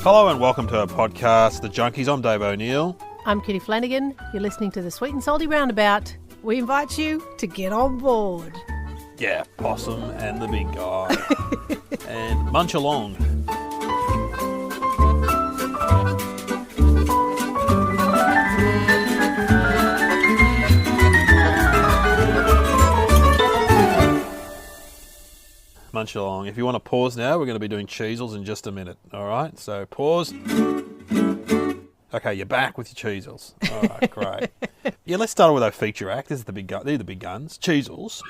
Hello and welcome to our podcast, The Junkees. I'm Dave O'Neill. I'm Kitty Flanagan. You're listening to the Sweet and Salty Roundabout. We invite you to get on board. Yeah, Possum and the big guy. And munch along. Munch along. If you want to pause now, we're going to be doing Cheezels in just a minute. All right, so pause. Okay, you're back with your Cheezels. All right, great. Yeah, let's start with our feature act. This is the big gun. These are the big guns. Cheezels.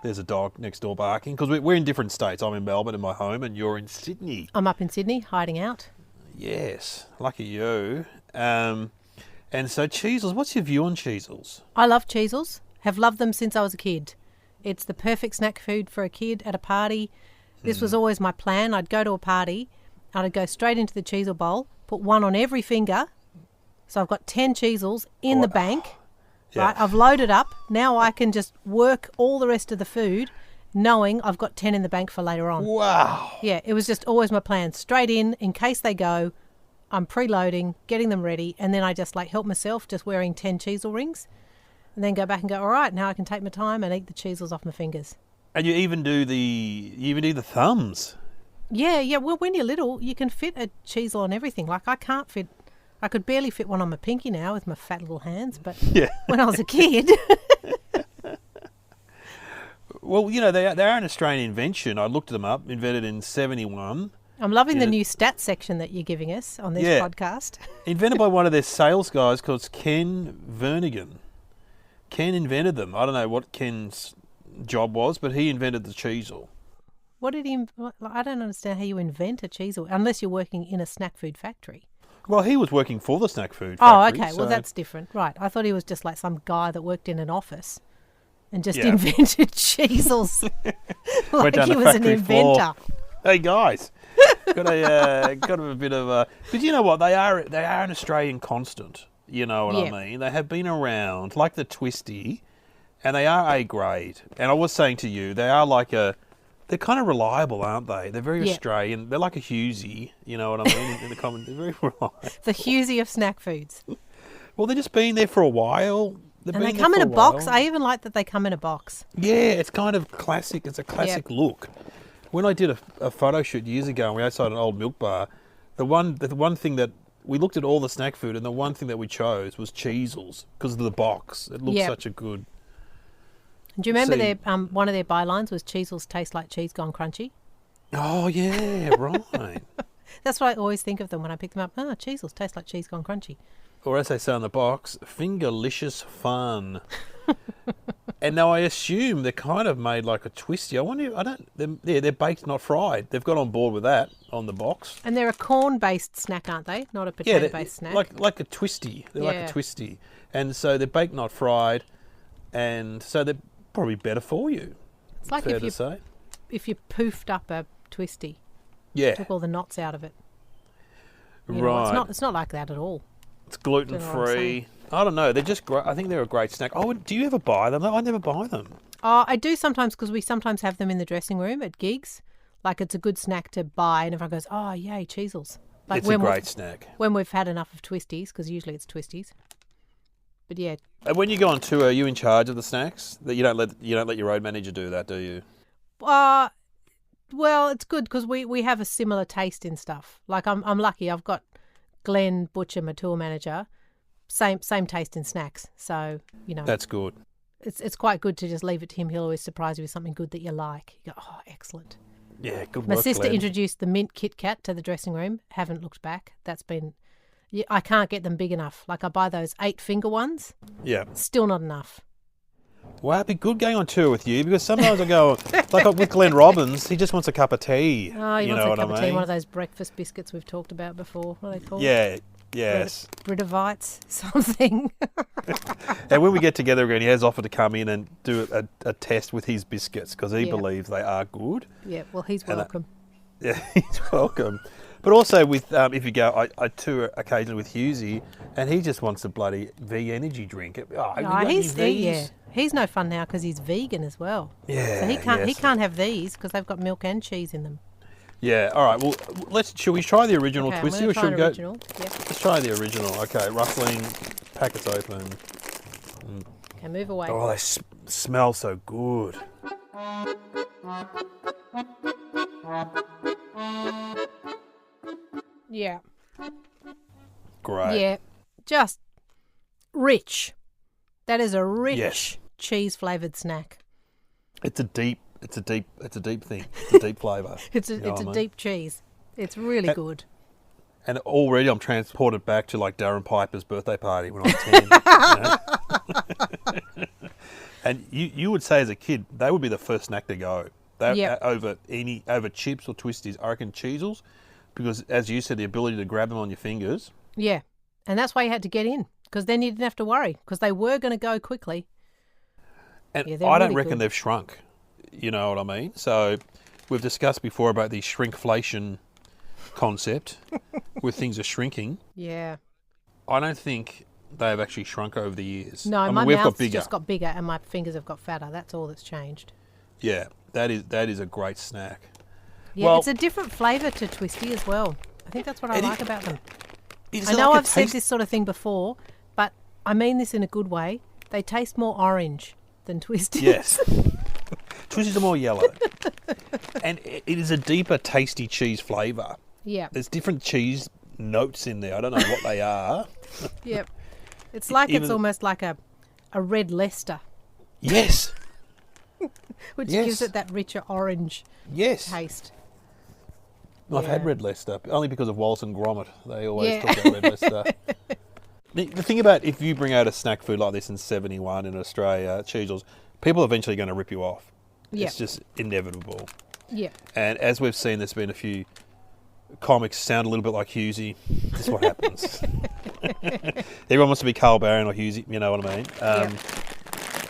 There's a dog next door barking because we're in different states. I'm in Melbourne in my home, and you're in Sydney. I'm up in Sydney, hiding out. Yes, lucky you. And so Cheezels, what's your view on Cheezels? I love Cheezels. Have loved them since I was a kid. It's the perfect snack food for a kid at a party. This was always my plan. I'd go to a party, I'd go straight into the Cheezel bowl, put one on every finger. So I've got 10 Cheezels in the bank. Yeah. Right, I've loaded up. Now I can just work all the rest of the food knowing I've got 10 in the bank for later on. Wow. Yeah, it was just always my plan. Straight in case they go, I'm preloading, getting them ready, and then I just help myself just wearing 10 Cheezel rings. And then go back and go, all right, now I can take my time and eat the Cheezels off my fingers. And you even do the thumbs. Yeah. Well, when you're little, you can fit a Cheezel on everything. I could barely fit one on my pinky now with my fat little hands. But when I was a kid. Well, you know, they are an Australian invention. I looked them up, invented in 1971. I'm loving the new stats section that you're giving us on this podcast. Invented by one of their sales guys called Ken Flanagan. Ken invented them. I don't know what Ken's job was, but he invented the Cheezel. I don't understand how you invent a Cheezel unless you're working in a snack food factory. Well, he was working for the snack food factory. Oh, okay. Well, that's different. Right. I thought he was just like some guy that worked in an office and just invented Cheezels. Like he was an inventor. Floor. Hey, guys. got a bit of a... But you know what? They are an Australian constant. You know what I mean? They have been around, like the Twisty, and they are A grade. And I was saying to you, they are they're kind of reliable, aren't they? They're very Australian. They're like a Hughesy, you know what I mean? In the common, they're very reliable. The Hughesy of snack foods. Well, they've just been there for a while. And they come in a box. I even like that they come in a box. Yeah, it's kind of classic. It's a classic look. When I did a photo shoot years ago, and we were outside an old milk bar, the one thing that we looked at all the snack food, and the one thing that we chose was Cheezels because of the box. It looked such a good. Do you remember their one of their bylines was Cheezels taste like cheese gone crunchy? Oh yeah, right. That's what I always think of them when I pick them up. Oh, Cheezels taste like cheese gone crunchy. Or as they say on the box, fingerlicious fun. And now I assume they're kind of made like a Twisty. I wonder. They're baked, not fried. They've got on board with that on the box. And they're a corn-based snack, aren't they? Not a potato-based snack. Like a Twisty. They're like a Twisty, and so they're baked, not fried, and so they're probably better for you. It's like fair to say. If you poofed up a Twisty, took all the knots out of it. Right. It's not like that at all. It's gluten free. I don't know. They're just great. I think they're a great snack. Oh, do you ever buy them? I never buy them. I do sometimes because we sometimes have them in the dressing room at gigs. Like it's a good snack to buy, and everyone goes, "Oh, yay, Cheezels!" Like it's a great snack when we've had enough of Twisties, because usually it's Twisties. But yeah. And when you go on tour, are you in charge of the snacks? That you don't let your road manager do that, do you? Well, it's good because we have a similar taste in stuff. Like I'm lucky. I've got Glenn Butcher, my tour manager. Same taste in snacks, so that's good. It's quite good to just leave it to him. He'll always surprise you with something good that you like. You go, oh, excellent. Yeah, good work, My sister Glenn. Introduced the mint Kit Kat to the dressing room. Haven't looked back. That's been. I can't get them big enough. Like I buy those 8-finger ones. Yeah. Still not enough. Well, it'd be good going on tour with you because sometimes I go like with Glenn Robbins. He just wants a cup of tea. Oh, he wants a cup of tea. One of those breakfast biscuits we've talked about before. What are they called? Yeah. Yes. Bridovites, something. And when we get together again, he has offered to come in and do a test with his biscuits because he believes they are good. Yeah, well, he's welcome. Yeah, he's welcome. But also with if you go, I tour occasionally with Hughesy, and he just wants a bloody V energy drink. He's no fun now because he's vegan as well. Yeah, so he can't have these because they've got milk and cheese in them. Yeah. All right. Well, shall we try the original Okay, I'm twisty, going or to try should an we go? original. Yep. Let's try the original. Okay, rustling, packets open. Okay, move away. Oh, they smell so good. Yeah. Great. Yeah. Just rich. That is a rich Yes. cheese-flavoured snack. It's a deep thing. It's a deep flavour. It's a You know what I mean? deep cheese. It's really good. And already I'm transported back to like Darren Piper's birthday party when I was 10. You know? And you would say as a kid, they would be the first snack to go. Yep. Over chips or twisties, I reckon Cheezels, because as you said, the ability to grab them on your fingers. Yeah. And that's why you had to get in, because then you didn't have to worry, because they were going to go quickly. And Yeah, they're I don't really reckon good. they've shrunk. You know what I mean? So we've discussed before about the shrinkflation concept where things are shrinking. Yeah. I don't think they've actually shrunk over the years. No, I mean, my we've got mouth's bigger. just got bigger and my fingers have got fatter. That's all that's changed. Yeah, that is a great snack. Yeah, Well- it's a different flavour to Twisty as well. I think that's what I It is- like about them. Is I it know like a I've said taste- this sort of thing before, but I mean this in a good way. They taste more orange than Twisties. Yes. Twisties are more yellow. And it is a deeper, tasty cheese flavour. Yeah. There's different cheese notes in there. I don't know what they are. Yep. It's like it's Even- almost like a red Leicester, Yes. which Yes. gives it that richer orange Yes. taste. I've had Yeah. red Leicester, only because of Wallace and Gromit. They always Yeah. talk about red Leicester. The thing about if you bring out a snack food like this in 71 in Australia, Cheezels, people are eventually going to rip you off. Yeah. It's just inevitable. Yeah. And as we've seen, there's been a few comics sound a little bit like Hughesy. This is what happens. Everyone wants to be Carl Barron or Hughesy, you know what I mean?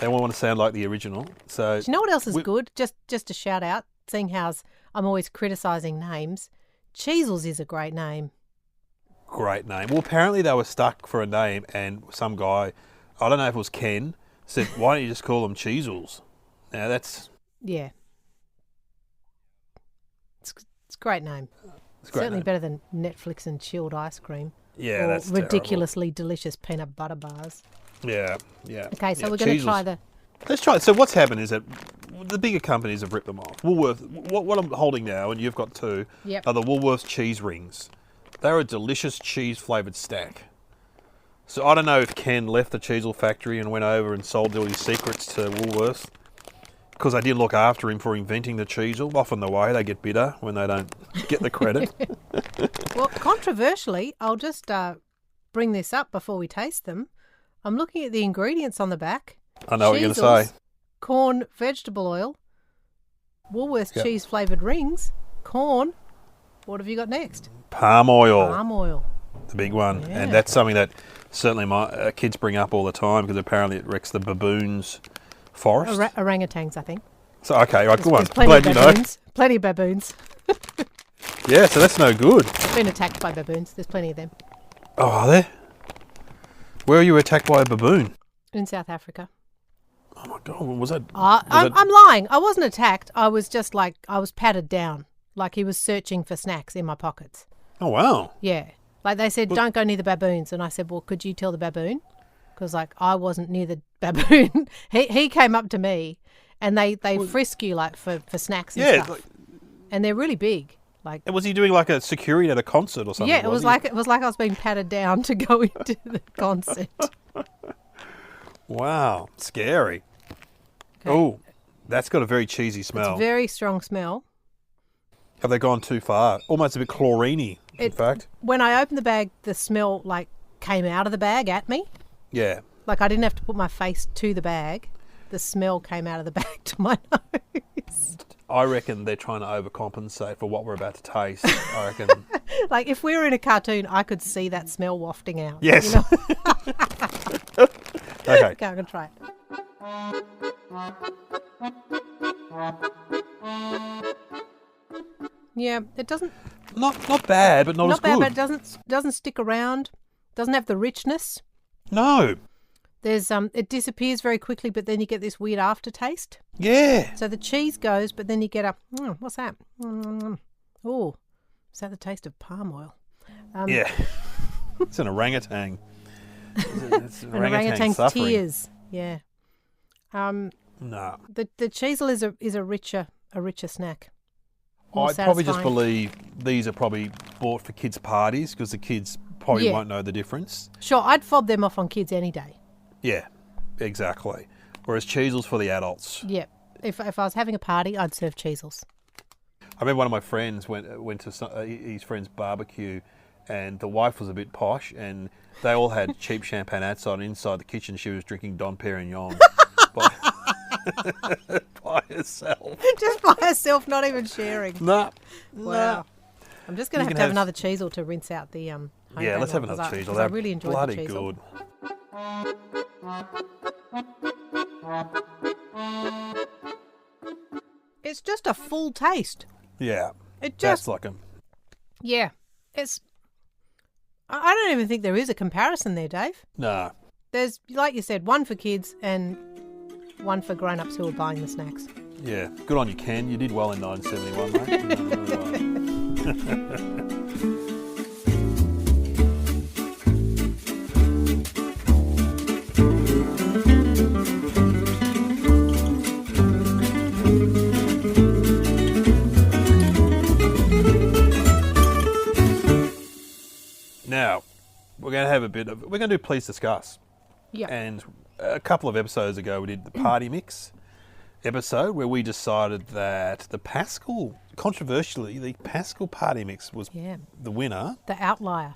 They all want to sound like the original. So Do you know what else is we- good? Just a shout out, seeing how I'm always criticising names. Cheezels is a great name. Great name. Well, apparently they were stuck for a name, and some guy, I don't know if it was Ken, said, "Why don't you just call them Cheezels?" Now that's Yeah. It's a great name. it's a great Certainly name. better than Netflix and chilled ice cream. Yeah, or that's ridiculously delicious peanut butter bars. terrible. Yeah. Okay, so Yeah, we're going to Cheezels. try the... Let's try it. So what's happened is that the bigger companies have ripped them off. Woolworths, what I'm holding now, and you've got two, Yep. are the Woolworths cheese rings. They're a delicious cheese-flavoured stack. So I don't know if Ken left the Cheezel factory and went over and sold all his secrets to Woolworths, because they didn't look after him for inventing the Cheezel. Often the way they get bitter when they don't get the credit. Well, controversially, I'll just bring this up before we taste them. I'm looking at the ingredients on the back. I know what you're going to Cheezels, say. Corn vegetable oil, Woolworths Yep. cheese flavoured rings, corn. What have you got next? Palm oil, Palm oil. the big one. Yeah. And that's something that certainly my kids bring up all the time, because apparently it wrecks the baboons' forest. Orangutans, I think. So, okay, right, good one. There's plenty Glad of you know. baboons. Plenty of baboons. Yeah, so that's no good. I've been attacked by baboons. There's plenty of them Oh, are there? Where are you attacked by a baboon? in South Africa. Oh my God, was that? I'm lying. I wasn't attacked. I was just like, I was patted down. Like he was searching for snacks in my pockets. Oh wow. Yeah. Like they said, don't go near the baboons. And I said, well, could you tell the baboon? Because like I wasn't near the baboon. he came up to me and they frisk you like for snacks and Yeah. stuff. And they're really big. Like Was he doing like a security at a concert or something? yeah, it was he? like I was being patted down to go into the concert. Wow, scary. Okay. Oh, that's got a very cheesy smell. It's very strong smell. Have they gone too far? Almost a bit chlorine-y, in fact. When I opened the bag, the smell like came out of the bag at me. Yeah. Like I didn't have to put my face to the bag. The smell came out of the bag to my nose. I reckon they're trying to overcompensate for what we're about to taste. I reckon. Like if we were in a cartoon, I could see that smell wafting out. Yes. You know? Okay. Okay, I'm going to try it. Yeah, it doesn't... Not bad, but not as Not bad, good. but it doesn't stick around. Doesn't have the richness. No. There's it disappears very quickly, but then you get this weird aftertaste. Yeah. So the cheese goes, but then you get a what's that? Oh, is that the taste of palm oil? Yeah. It's an orangutan. It's An orangutan's suffering. tears. Yeah. No. The Cheezel is a richer snack. More I probably just satisfying. believe these are probably bought for kids' parties because the kids probably Yeah. won't know the difference. Sure, I'd fob them off on kids any day. Yeah, exactly. Whereas Cheezels for the adults. Yeah. If I was having a party, I'd serve Cheezels. I remember one of my friends went to his friend's barbecue, and the wife was a bit posh, and they all had cheap champagne outside. And inside the kitchen, she was drinking Dom Perignon by herself. Just by herself, not even sharing. Nah. Wow. I'm just going You to can have have- another Cheezel to rinse out the Yeah, let's have another Cheezel. Cheezel. I They're really enjoyed bloody the Cheezel. good. It's just a full taste. Yeah, It that's just, like a... yeah. I don't even think there is a comparison there, Dave. Nah. There's, like you said, one for kids and one for grown-ups who are buying the snacks. Yeah, good on you, Ken. You did well in 1971, mate. You done really well. Now, we're going to have we're going to do Please Discuss. Yeah. And a couple of episodes ago, we did the Party Mix episode where we decided that controversially, the Pascal Party Mix was Yeah. the winner. The outlier.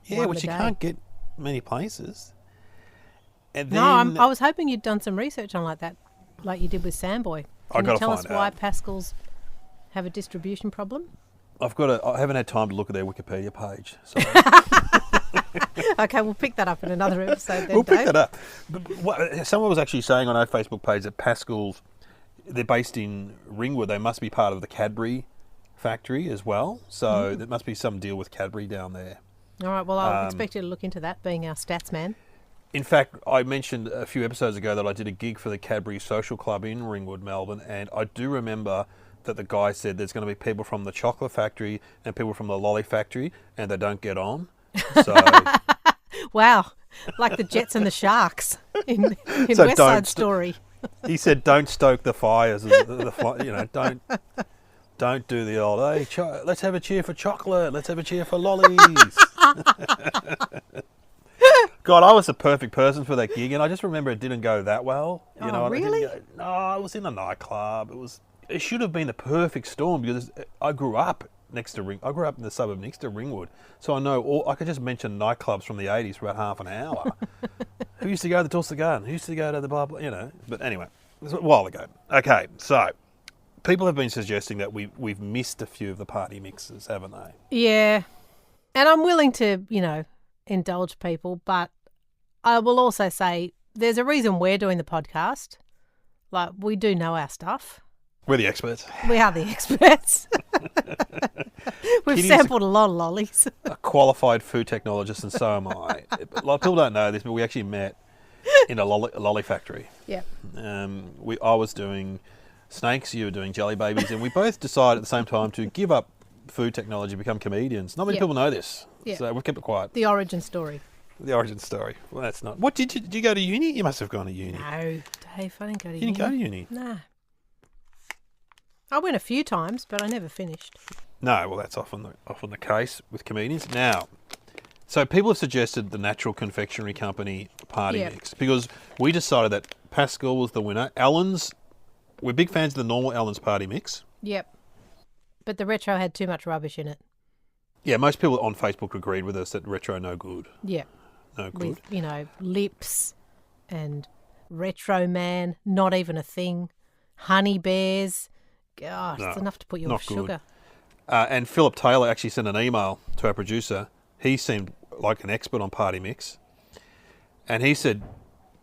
Yeah, Won which the you day. can't get many places. And then, No, I was hoping you'd done some research on like that, like you did with Samboy. I Can you gotta tell us find why out. Pascals have a distribution problem? I haven't had time to look at their Wikipedia page. So Okay, we'll pick that up in another episode then, we'll pick Dave. that up. But someone was actually saying on our Facebook page that Pascal's, they're based in Ringwood. They must be part of the Cadbury factory as well. So there must be some deal with Cadbury down there. All right, well, I'll expect you to look into that, being our stats man. In fact, I mentioned a few episodes ago that I did a gig for the Cadbury Social Club in Ringwood, Melbourne, and I do remember that the guy said there's going to be people from the chocolate factory and people from the lolly factory, and they don't get on. So, Wow, like the Jets and the Sharks in So West don't Side Story. he said, "Don't stoke the fires. Don't do the old. Hey, let's have a cheer for chocolate. Let's have a cheer for lollies." God, I was the perfect person for that gig, and I just remember it didn't go that well. Oh, really? No, I was in a nightclub. It should have been the perfect storm because I grew up next to I grew up in the suburb next to Ringwood, so I know I could just mention nightclubs from the 80s for about half an hour. Who used to go to the Tulsa Garden? Who used to go to the blah blah? But anyway, it was a while ago. Okay, so people have been suggesting that we've missed a few of the party mixes, haven't they? Yeah, and I'm willing to, indulge people, but I will also say there's a reason we're doing the podcast. Like, we do know our stuff. We're the experts. We are the experts. We've Kitty's sampled a lot of lollies. A qualified food technologist, and so am I. A lot of people don't know this, but we actually met in a lolly factory. Yeah. I was doing snakes, you were doing jelly babies, and we both decided at the same time to give up food technology, become comedians. Not many people know this, so we've kept it quiet. The origin story. The origin story. Well, that's not. What did you go to uni? You must have gone to uni. No, Dave, I didn't go to You uni. didn't go to uni? Nah. I went a few times, but I never finished. No, well, that's often the case with comedians. Now, so people have suggested the Natural Confectionary Company party mix because we decided that Pascal was the winner. Allen's, we're big fans of the normal Allen's party mix. Yep. But the retro had too much rubbish in it. Yeah, most people on Facebook agreed with us that retro no good. Yeah. No good. With, lips and retro man, not even a thing. Honey bears. Gosh, No, it's enough to put you not off good. sugar. And Philip Taylor actually sent an email to our producer. He seemed like an expert on party mix. And he said,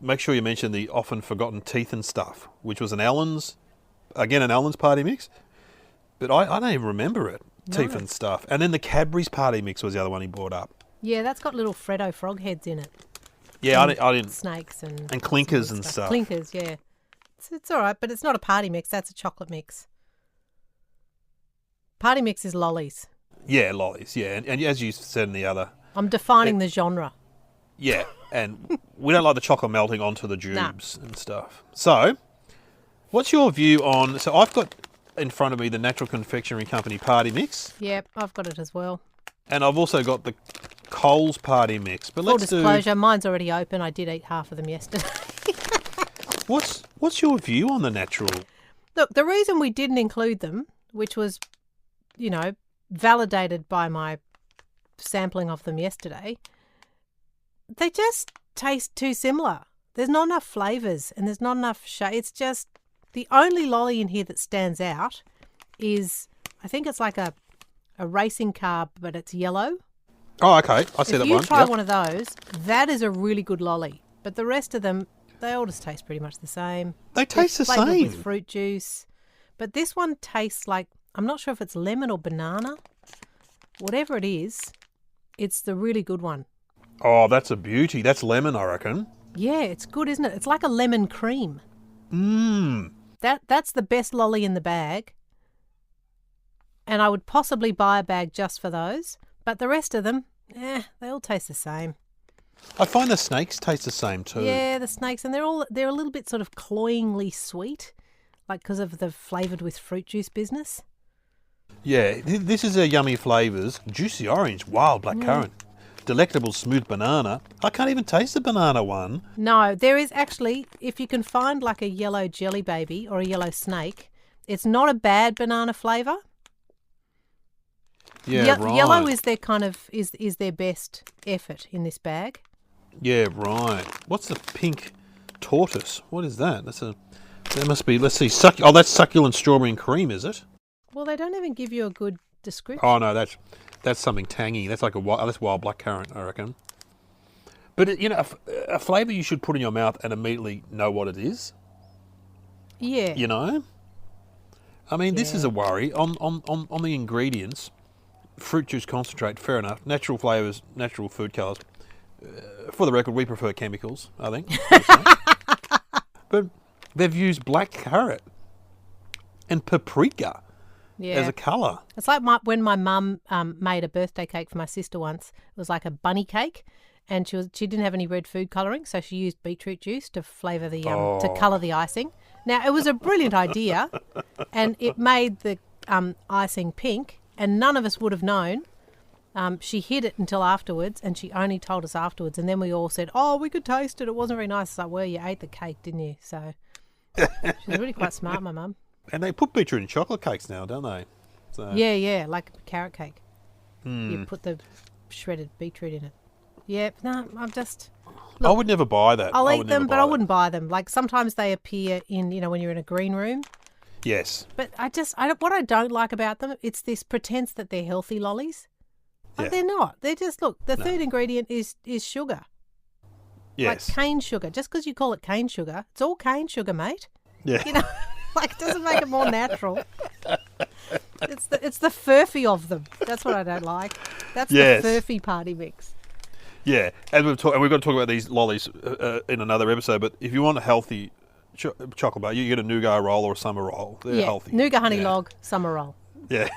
make sure you mention the often forgotten teeth and stuff, which was an Allen's party mix. But I don't even remember it, teeth and stuff. And then the Cadbury's party mix was the other one he brought up. Yeah, that's got little Freddo frog heads in it. Yeah, And I didn't. snakes and clinkers some and weird stuff. Clinkers, yeah. It's all right, but it's not a party mix. That's a chocolate mix. Party mix is lollies. Yeah, lollies, yeah. And as you said in the other... I'm defining the genre. Yeah, and we don't like the chocolate melting onto the jubes and stuff. So, what's your view on... So I've got in front of me the Natural Confectionery Company Party Mix. Yep, I've got it as well. And I've also got the Coles Party Mix. But Full let's disclosure, mine's already open. I did eat half of them yesterday. What's your view on the natural? Look, the reason we didn't include them, which was, validated by my sampling of them yesterday, they just taste too similar. There's not enough flavours and there's not enough shade. It's just the only lolly in here that stands out is, I think it's like a racing car, but it's yellow. Oh, okay. I see that one. If you try one of those, that is a really good lolly. But the rest of them, they all just taste pretty much the same. They taste the Flavoured same. with fruit juice. But this one tastes like, I'm not sure if it's lemon or banana. Whatever it is, it's the really good one. Oh, that's a beauty. That's lemon, I reckon. Yeah, it's good, isn't it? It's like a lemon cream. Mmm. That's the best lolly in the bag. And I would possibly buy a bag just for those. But the rest of them, they all taste the same. I find the snakes taste the same too. Yeah, the snakes, and they're a little bit sort of cloyingly sweet, like because of the flavoured with fruit juice business. Yeah, this is a yummy flavours. Juicy orange, wild blackcurrant, delectable smooth banana. I can't even taste the banana one. No, there is actually, if you can find like a yellow jelly baby or a yellow snake, it's not a bad banana flavour. Yeah, right. Yellow is their kind of is their best effort in this bag. Yeah, right. What's the pink tortoise? What is that? That must be. Let's see. That's succulent strawberry and cream, is it? Well, they don't even give you a good description. Oh no, that's something tangy. That's like that's wild blackcurrant, I reckon. But a flavour you should put in your mouth and immediately know what it is. Yeah. I mean, this is a worry on the ingredients. Fruit juice concentrate, fair enough. Natural flavours, natural food colours. For the record, we prefer chemicals, I think. But they've used black carrot and paprika as a colour. It's like when my mum made a birthday cake for my sister once. It was like a bunny cake, and she didn't have any red food colouring, so she used beetroot juice to flavour the to colour the icing. Now it was a brilliant idea, and it made the icing pink, and none of us would have known. She hid it until afterwards, and she only told us afterwards, and then we all said, "Oh, we could taste it. It wasn't very nice." It's like, well, you ate the cake, didn't you? So she's really quite smart, my mum. And they put beetroot in chocolate cakes now, don't they? So. Yeah, like a carrot cake. You put the shredded beetroot in it. Yeah, no, I'm just... Look, I would never buy that. I'll eat them, but I wouldn't buy them. Like, sometimes they appear in, when you're in a green room. Yes. But what I don't like about them, it's this pretense that they're healthy lollies. Like, they're not. They're just, look, the third ingredient is sugar. Yes. Like cane sugar. Just because you call it cane sugar, it's all cane sugar, mate. Yeah. Like, it doesn't make it more natural. It's the furphy of them. That's what I don't like. That's the furphy party mix. Yeah, and we've got to talk about these lollies in another episode, but if you want a healthy chocolate bar, you get a nougat roll or a summer roll. They're healthy. Nougat honey log, summer roll. Yeah,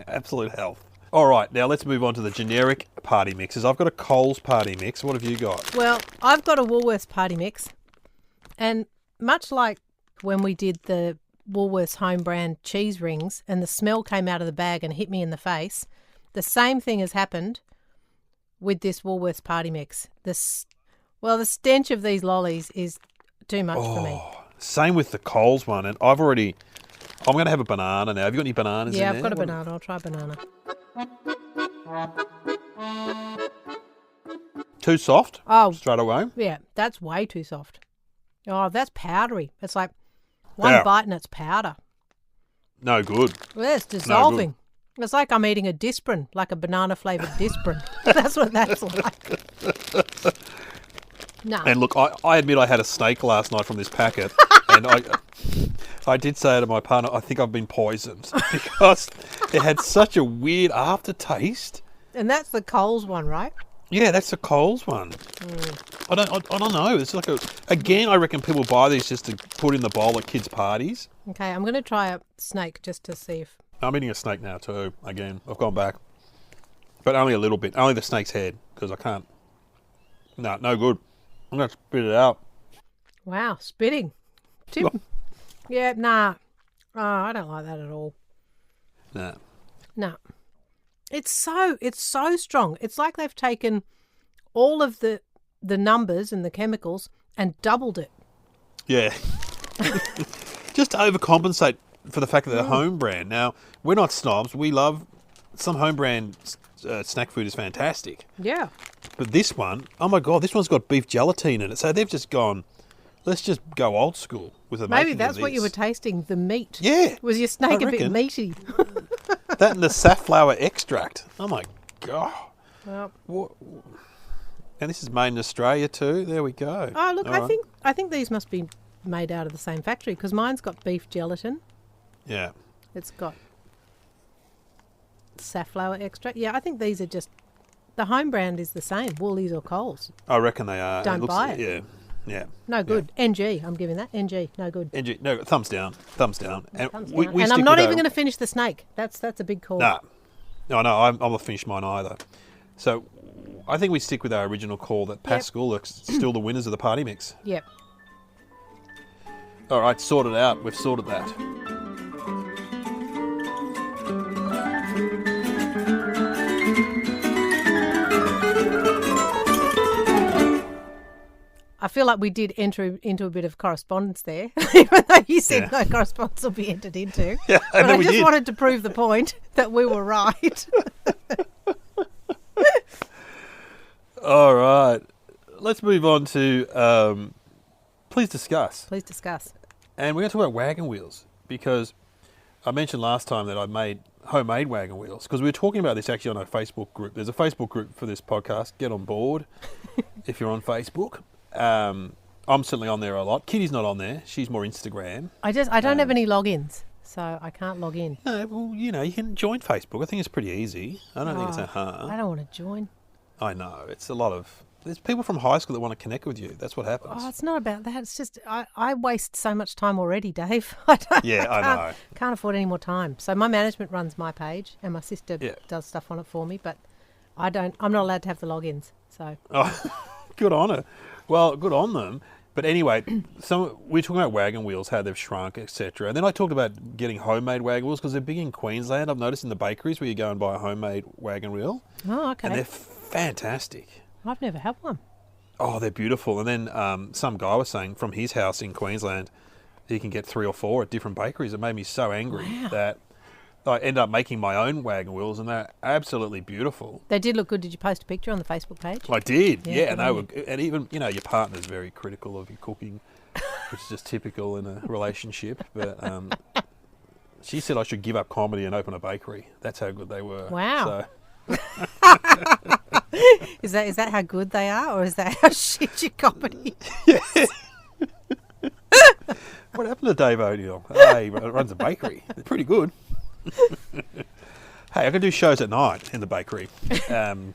absolute health. All right, now let's move on to the generic party mixes. I've got a Coles party mix. What have you got? Well, I've got a Woolworths party mix, and much like when we did the Woolworths home brand cheese rings and the smell came out of the bag and hit me in the face, the same thing has happened with this Woolworths party mix. The stench of these lollies is too much for me. Same with the Coles one, and I'm going to have a banana now. Have you got any bananas in there? Yeah, I've got a banana. I'll try banana. Too soft? Oh. Straight away? Yeah, that's way too soft. Oh, that's powdery. It's like one bite and it's powder. No good. Well, it's dissolving. It's like I'm eating a Disprin, like a banana-flavoured Disprin. That's what that's like. No. And look, I admit I had a snake last night from this packet, and I did say to my partner, I think I've been poisoned because it had such a weird aftertaste. And that's the Coles one, right? Yeah, that's the Coles one. I don't know. It's like I reckon people buy these just to put in the bowl at kids' parties. Okay, I'm going to try a snake just to see if... I'm eating a snake now too. Again, I've gone back, but only a little bit. Only the snake's head because I can't. No good. I'm gonna spit it out. Wow, spitting. Tim. Yeah, nah. Oh, I don't like that at all. Nah. No. It's so strong. It's like they've taken all of the numbers and the chemicals and doubled it. Yeah. Just to overcompensate for the fact that they're home brand. Now, we're not snobs. We love some home brand snack food is fantastic. Yeah. But this one, oh my God, this one's got beef gelatine in it. So they've just gone, let's just go old school with the making Maybe that's of what you were this. And the meat. Yeah. Was your snake I a bit reckon. meaty? That and the safflower extract. Oh my God. Well, What? And this is made in Australia too. There we go. oh, look, All right. I think these must be made out of the same factory because mine's got beef gelatin. Yeah. It's got safflower extract. Yeah, I think these are just... The home brand is the same, Woolies or Coles. I reckon they are. Don't buy it. Yeah. Yeah. No good. NG, I'm giving that. NG, no good. NG, no, thumbs down. Thumbs down. And, Thumbs we down. stick And I'm with not our- even going to finish the snake. That's a big call. Nah. No, I'm not finish mine either. So I think we stick with our original call that Pascal are still the winners of the party mix. Yep. All right, sorted out. We've sorted that. I feel like we did enter into a bit of correspondence there, even though you said no correspondence will be entered into. Yeah, But no, I we just did. wanted to prove the point that we were right. All right. Let's move on to Please Discuss. Please discuss. And we're going to talk about wagon wheels because I mentioned last time that I made homemade wagon wheels because we were talking about this actually on our Facebook group. There's a Facebook group for this podcast. Get on board if you're on Facebook. I'm certainly on there a lot. Kitty's not on there. She's more Instagram. I don't have any logins, so I can't log in. No, well, you know, you can join Facebook. I think it's pretty easy. I don't think it's that hard. I don't want to join. I know. It's a lot of... There's people from high school that want to connect with you. That's what happens. Oh, it's not about that. It's just I waste so much time already, Dave. I know. Can't afford any more time. So my management runs my page, and my sister Yeah. does stuff on it for me. But I'm not allowed to have the logins. So Oh, good on her. Well, good on them. But anyway, we're talking about wagon wheels, how they've shrunk, etc. And then I talked about getting homemade wagon wheels because they're big in Queensland. I've noticed in the bakeries where you go and buy a homemade wagon wheel. oh, okay. And they're fantastic. I've never had one. Oh, they're beautiful. And then some guy was saying from his house in Queensland, he can get 3 or 4 at different bakeries. It made me so angry that I end up making my own wagon wheels, and they're absolutely beautiful. They did look good. Did you post a picture on the Facebook page? I did, Yeah, yeah. good And on they were, and even your partner's very critical of your cooking, which is just typical in a relationship. But she said I should give up comedy and open a bakery. That's how good they were. Wow. So, Is that how good they are, or is that how shit your comedy? what happened to Dave O'Neill? He runs a bakery. They're pretty good. Hey, I can do shows at night in the bakery. The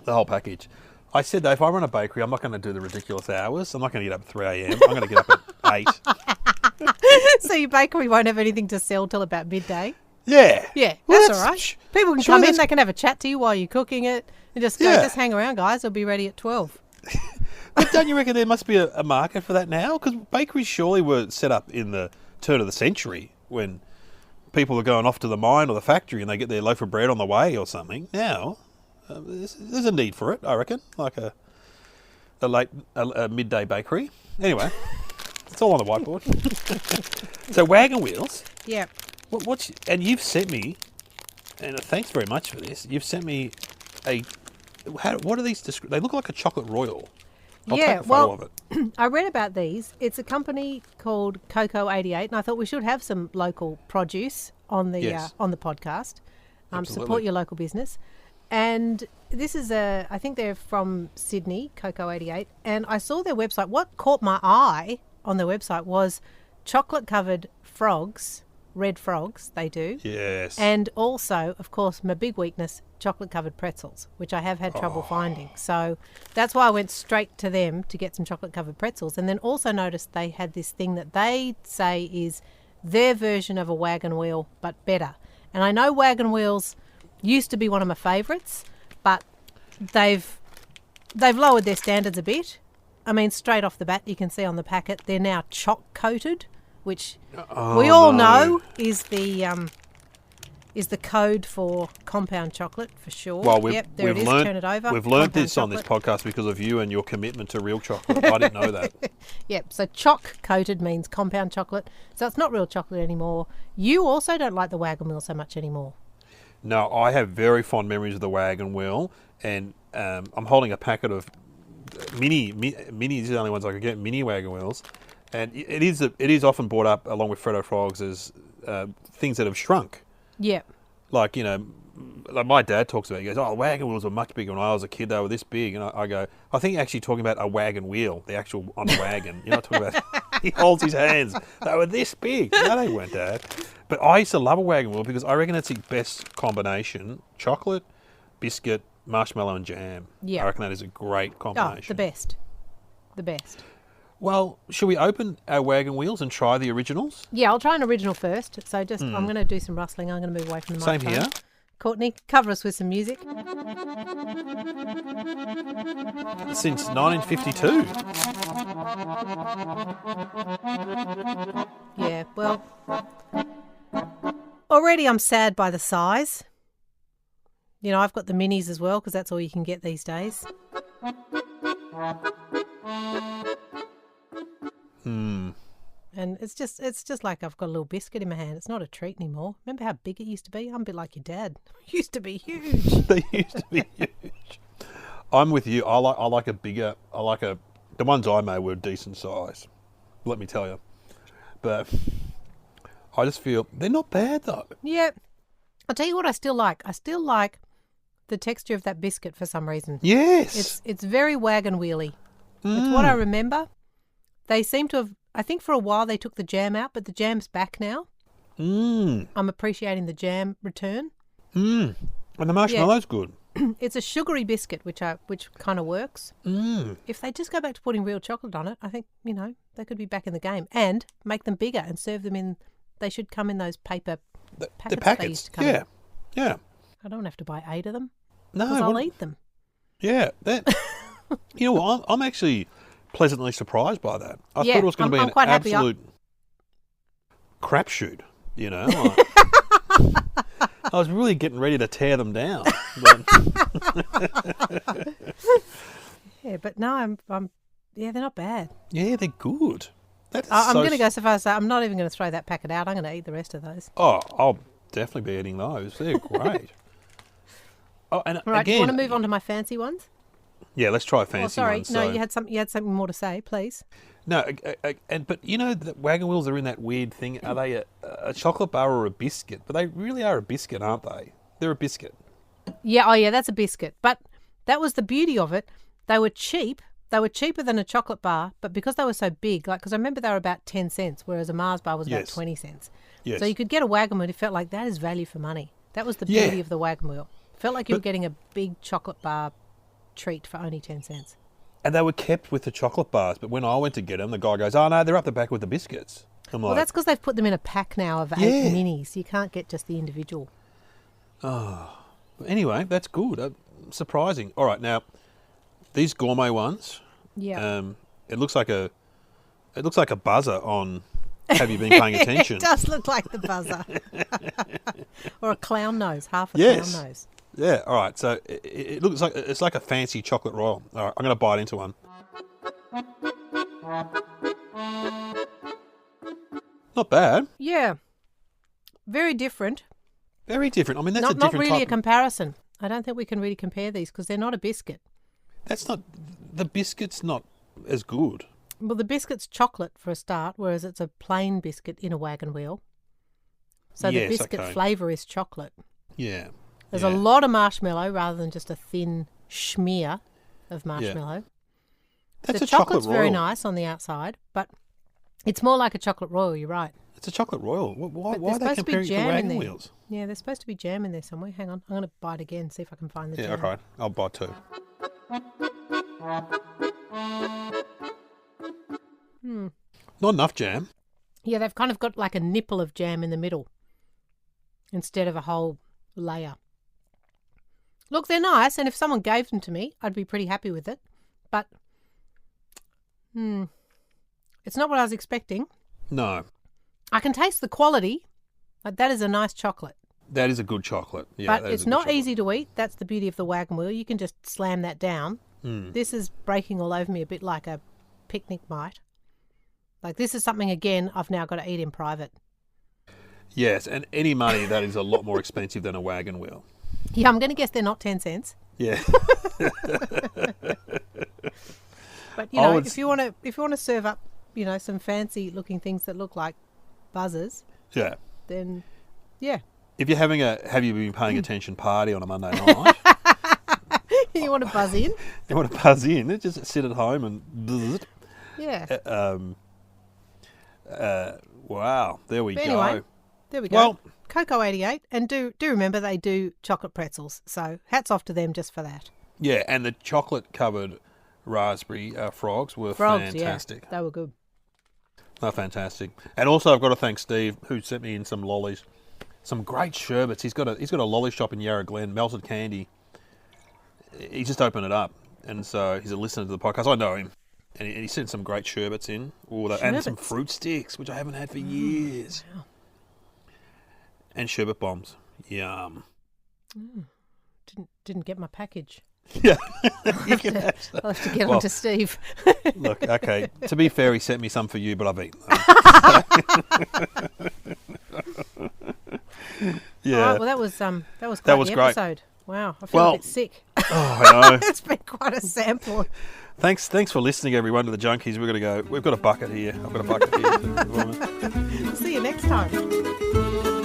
whole package. I said that if I run a bakery, I'm not going to do the ridiculous hours. I'm not going to get up at 3 a.m. I'm going to get up at 8. So your bakery won't have anything to sell till about midday. Yeah. Yeah, Well, that's all right. sh- People can sure, come in, that's- they can have a chat to you while you're cooking it, and just go, Yeah. just hang around, guys. I'll be ready at 12. But don't you reckon there must be a market for that now? Because bakeries surely were set up in the turn of the century when people are going off to the mine or the factory and they get their loaf of bread on the way or something. Now, there's a need for it, I reckon, like a midday bakery. Anyway, it's all on the whiteboard. So wagon wheels. Yeah. And you've sent me, and thanks very much for this. You've sent me what are these? They look like a chocolate royal. I'll take a photo of it. I read about these. It's a company called Cocoa 88, and I thought we should have some local produce on the Yes. on the podcast. Absolutely. Support your local business. And this is I think they're from Sydney, Cocoa 88, and I saw their website. What caught my eye on their website was chocolate-covered frogs, red frogs, they do. Yes. And also, of course, my big weakness, chocolate-covered pretzels, which I have had trouble finding. So that's why I went straight to them to get some chocolate-covered pretzels. And then also noticed they had this thing that they say is their version of a wagon wheel, but better. And I know Wagon Wheels used to be one of my favourites, but they've lowered their standards a bit. I mean, straight off the bat, you can see on the packet, they're now choc coated, which we all know is the code for compound chocolate for sure. Well, Turn it over. We've learned this on this podcast because of you and your commitment to real chocolate. I didn't know that. Yep, so choc coated means compound chocolate, so it's not real chocolate anymore. You also don't like the Wagon Wheel so much anymore. No, I have very fond memories of the Wagon Wheel, and I'm holding a packet of mini. These are the only ones I could get. Mini Wagon Wheels, and it is often brought up along with Freddo Frogs as things that have shrunk. Yeah. Like, like my dad talks about it. He goes, "Oh, wagon wheels were much bigger when I was a kid. They were this big." And I go, "I think you're actually talking about a wagon wheel, the actual on the wagon. You're not talking about." He holds his hands. They were this big. No, they weren't, Dad. But I used to love a wagon wheel because I reckon it's the best combination: chocolate, biscuit, marshmallow, and jam. Yeah. I reckon that is a great combination. Oh, the best. The best. Well, should we open our wagon wheels and try the originals? Yeah, I'll try an original first. So I'm going to do some rustling. I'm going to move away from the microphone. Same here. Courtney, cover us with some music. Since 1952. Yeah, well, already I'm sad by the size. I've got the minis as well because that's all you can get these days. And it's just like I've got a little biscuit in my hand. It's not a treat anymore. Remember how big it used to be? I'm a bit like your dad. It used to be huge. They used to be huge. I'm with you. I like a bigger. The ones I made were a decent size. Let me tell you. But I just feel they're not bad though. Yeah. I'll tell you what I still like. I still like the texture of that biscuit for some reason. Yes. It's very wagon wheelie. It's what I remember. They seem to have, I think for a while they took the jam out, but the jam's back now. I'm appreciating the jam return. And the marshmallow's good. It's a sugary biscuit, which kind of works. If they just go back to putting real chocolate on it, I think, they could be back in the game. And make them bigger and serve them in, they should come in those paper packets. The packets, they used to come in. Yeah. I don't have to buy 8 of them. No. Because I'll eat them. Yeah. You know what? I'm actually pleasantly surprised by that. I thought it was going to be an absolute crapshoot, I was really getting ready to tear them down. Yeah, but no, they're not bad. Yeah, they're good. I'm going to go so far as to say I'm not even going to throw that packet out. I'm going to eat the rest of those. Oh, I'll definitely be eating those. They're great. And right, again, do you want to move on to my fancy ones? Yeah, let's try fancy ones. No, you had something more to say, please. No, but the wagon wheels are in that weird thing. Are they a chocolate bar or a biscuit? But they really are a biscuit, aren't they? They're a biscuit. Yeah, that's a biscuit. But that was the beauty of it. They were cheap. They were cheaper than a chocolate bar, but because they were so big, because I remember they were about 10 cents, whereas a Mars bar was about 20 cents. Yes. So you could get a wagon wheel. It felt like that is value for money. That was the beauty of the wagon wheel. Felt like you were getting a big chocolate bar treat for only 10 cents. And they were kept with the chocolate bars, but when I went to get them, the guy goes, "Oh no, they're up the back with the biscuits." Well, that's because they've put them in a pack now of 8 minis. You can't get just the individual. Oh, anyway, that's good. Surprising. All right, now these gourmet ones. Yeah. It looks like a buzzer on. Have you been paying attention? It does look like the buzzer, or a clown nose, half a clown nose. Yeah, all right. So it looks like it's like a fancy chocolate royal. All right, I'm going to bite into one. Not bad. Yeah. Very different. Very different. I mean, that's a different not really type a comparison. I don't think we can really compare these because they're not a biscuit. That's not the biscuit's not as good. Well, the biscuit's chocolate for a start, whereas it's a plain biscuit in a wagon wheel. So the biscuit flavour is chocolate. Yeah. There's a lot of marshmallow rather than just a thin schmear of marshmallow. Yeah. That's the a chocolate chocolate's royal. very nice on the outside, but it's more like a chocolate royal, you're right. It's a chocolate royal. Why are they comparing it to wagon wheels? Yeah, there's supposed to be jam in there somewhere. Hang on, I'm going to bite again, see if I can find the jam. Yeah, okay. I'll bite too. Not enough jam. Yeah, they've kind of got like a nipple of jam in the middle instead of a whole layer. Look, they're nice, and if someone gave them to me, I'd be pretty happy with it. But it's not what I was expecting. No. I can taste the quality. Like, that is a nice chocolate. That is a good chocolate. Yeah, but it's not easy to eat. That's the beauty of the Wagon Wheel. You can just slam that down. This is breaking all over me a bit like a picnic might. Like, this is something, again, I've now got to eat in private. Yes, and any money, that is a lot more expensive than a Wagon Wheel. Yeah, I'm going to guess they're not 10 cents. Yeah. But, you know, if you want to serve up, you know, some fancy looking things that look like buzzers. Yeah. Then, yeah. If you're having a have you been paying attention party on a Monday night. You want to buzz in? You want to buzz in. Just sit at home and... Yeah. Wow. There we go. Anyway, there we go. Well, Cocoa 88. And do remember they do chocolate pretzels. So hats off to them just for that. Yeah, and the chocolate-covered raspberry frogs were fantastic. Yeah, they were good. They're fantastic. And also I've got to thank Steve, who sent me in some lollies. Some great sherbets. He's got a lolly shop in Yarra Glen, melted candy. He's just opened it up. And so he's a listener to the podcast. I know him. And he sent some great sherbets in. And some fruit sticks, which I haven't had for years. Wow. And sherbet bombs. Yum. Didn't get my package. Yeah. I'll have to get on to Steve. Look, okay. To be fair, he sent me some for you, but I've eaten them. Yeah. Right, well, that was quite the great. episode. Wow, I feel a bit sick. Oh, I know. It's been quite a sample. Thanks for listening, everyone, to the Junkies. We've got a bucket here. I've got a bucket here. See you next time.